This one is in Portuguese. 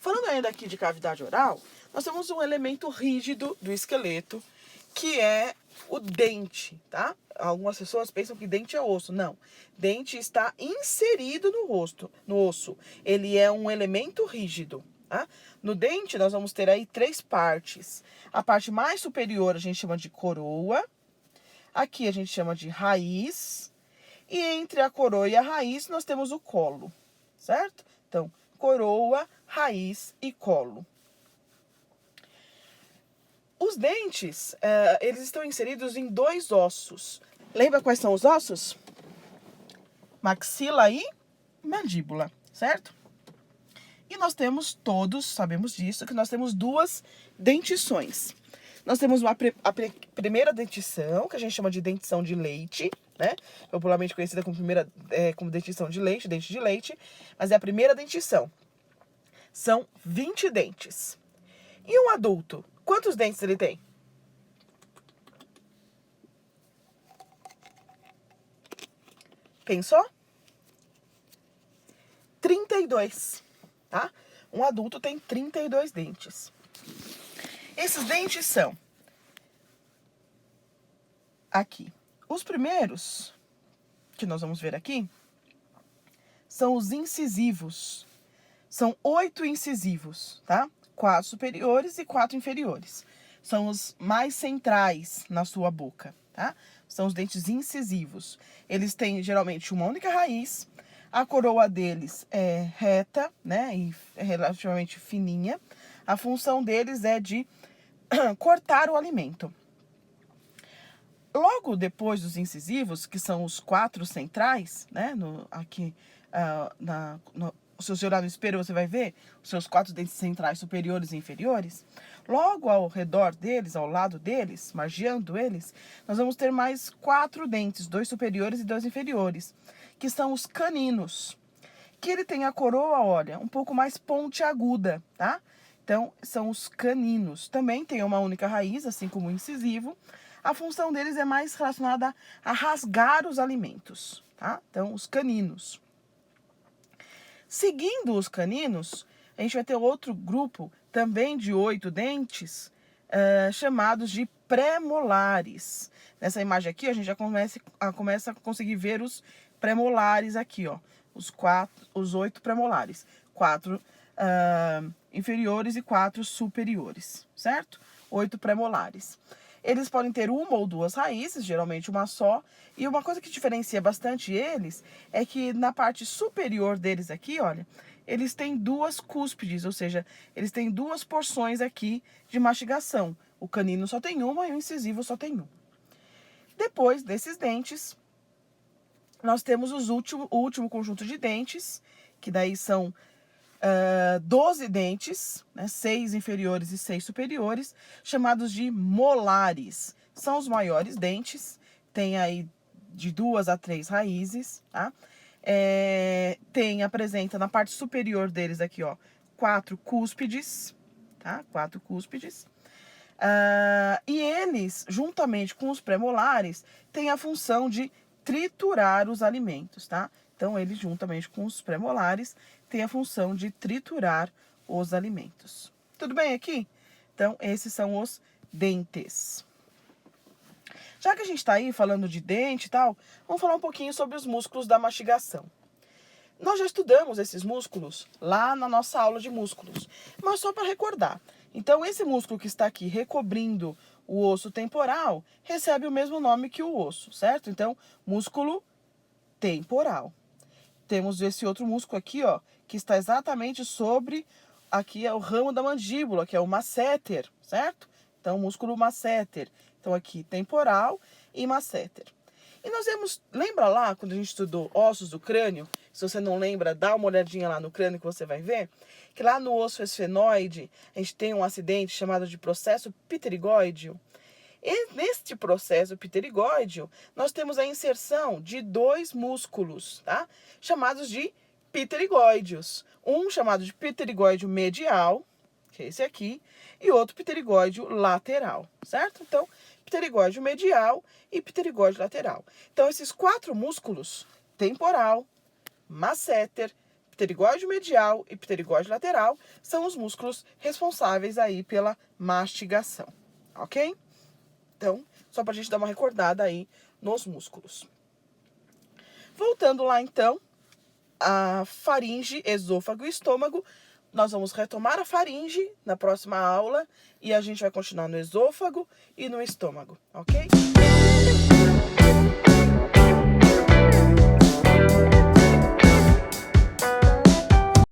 Falando ainda aqui de cavidade oral, nós temos um elemento rígido do esqueleto, que é o dente, tá? Algumas pessoas pensam que dente é osso. Não. Dente está inserido no rosto, no osso. Ele é um elemento rígido, tá? No dente, nós vamos ter aí 3 partes. A parte mais superior a gente chama de coroa. Aqui a gente chama de raiz. E entre a coroa e a raiz, nós temos o colo, certo? Então, coroa, raiz e colo. Os dentes, eles estão inseridos em 2 ossos. Lembra quais são os ossos? Maxila e mandíbula, certo? E nós temos todos, sabemos disso, que nós temos 2 dentições. Nós temos a primeira dentição, que a gente chama de dentição de leite, né? Popularmente conhecida como, como dentição de leite, dente de leite, mas é a primeira dentição. São 20 dentes. E um adulto, quantos dentes ele tem? Pensou? 32, tá? Um adulto tem 32 dentes. Esses dentes são aqui. Os primeiros, que nós vamos ver aqui, são os incisivos. São 8 incisivos, tá? 4 superiores e 4 inferiores. São os mais centrais na sua boca, tá? São os dentes incisivos. Eles têm, geralmente, uma única raiz. A coroa deles é reta, né? E é relativamente fininha. A função deles é de cortar o alimento. Logo depois dos incisivos, que são os 4 centrais, né? Aqui, se você olhar no espelho, você vai ver os seus 4 dentes centrais superiores e inferiores. Logo ao redor deles, ao lado deles, margeando eles, nós vamos ter mais 4 dentes, 2 superiores e 2 inferiores, que são os caninos. Que ele tem a coroa, olha, um pouco mais pontiaguda, tá? Então, são os caninos. Também tem uma única raiz, assim como o incisivo. A função deles é mais relacionada a rasgar os alimentos, tá? Então, os caninos. Seguindo os caninos, a gente vai ter outro grupo, também de 8 dentes, chamados de pré-molares. Nessa imagem aqui, a gente já começa a conseguir ver os pré-molares aqui, ó. Os 8 pré-molares. 4 inferiores e 4 superiores, certo? 8 pré-molares. Eles podem ter uma ou 2 raízes, geralmente uma só. E uma coisa que diferencia bastante eles é que na parte superior deles aqui, olha, eles têm 2 cúspides, ou seja, eles têm 2 porções aqui de mastigação. O canino só tem uma e o incisivo só tem um. Depois desses dentes, nós temos o último conjunto de dentes, que daí são 12 dentes, né, 6 inferiores e 6 superiores, chamados de molares. São os maiores dentes, tem aí de 2 a 3 raízes, tá? Apresenta na parte superior deles aqui, ó, 4 cúspides, tá? 4 cúspides. E eles, juntamente com os pré-molares, têm a função de triturar os alimentos, tá? Então, eles, juntamente com os pré-molares, têm a função de triturar os alimentos. Tudo bem aqui? Então, esses são os dentes. Já que a gente está aí falando de dente e tal, vamos falar um pouquinho sobre os músculos da mastigação. Nós já estudamos esses músculos lá na nossa aula de músculos, mas só para recordar. Então, esse músculo que está aqui recobrindo o osso temporal recebe o mesmo nome que o osso, certo? Então, músculo temporal. Temos esse outro músculo aqui, ó, que está exatamente sobre, aqui é o ramo da mandíbula, que é o masseter, certo? Então, músculo masseter. Então, aqui, temporal e masseter. E nós vemos, lembra lá, quando a gente estudou ossos do crânio? Se você não lembra, dá uma olhadinha lá no crânio que você vai ver. Que lá no osso esfenoide, a gente tem um acidente chamado de processo pterigóideo. E neste processo pterigóideo, nós temos a inserção de 2 músculos, tá? Chamados de pterigóideos. Um chamado de pterigóideo medial, que é esse aqui, e outro pterigóideo lateral, certo? Então, pterigóideo medial e pterigóideo lateral. Então, esses 4 músculos, temporal, masseter, pterigóide medial e pterigóide lateral são os músculos responsáveis aí pela mastigação, ok? Então, só pra gente dar uma recordada aí nos músculos. Voltando lá, então, a faringe, esôfago e estômago, nós vamos retomar a faringe na próxima aula e a gente vai continuar no esôfago e no estômago, ok?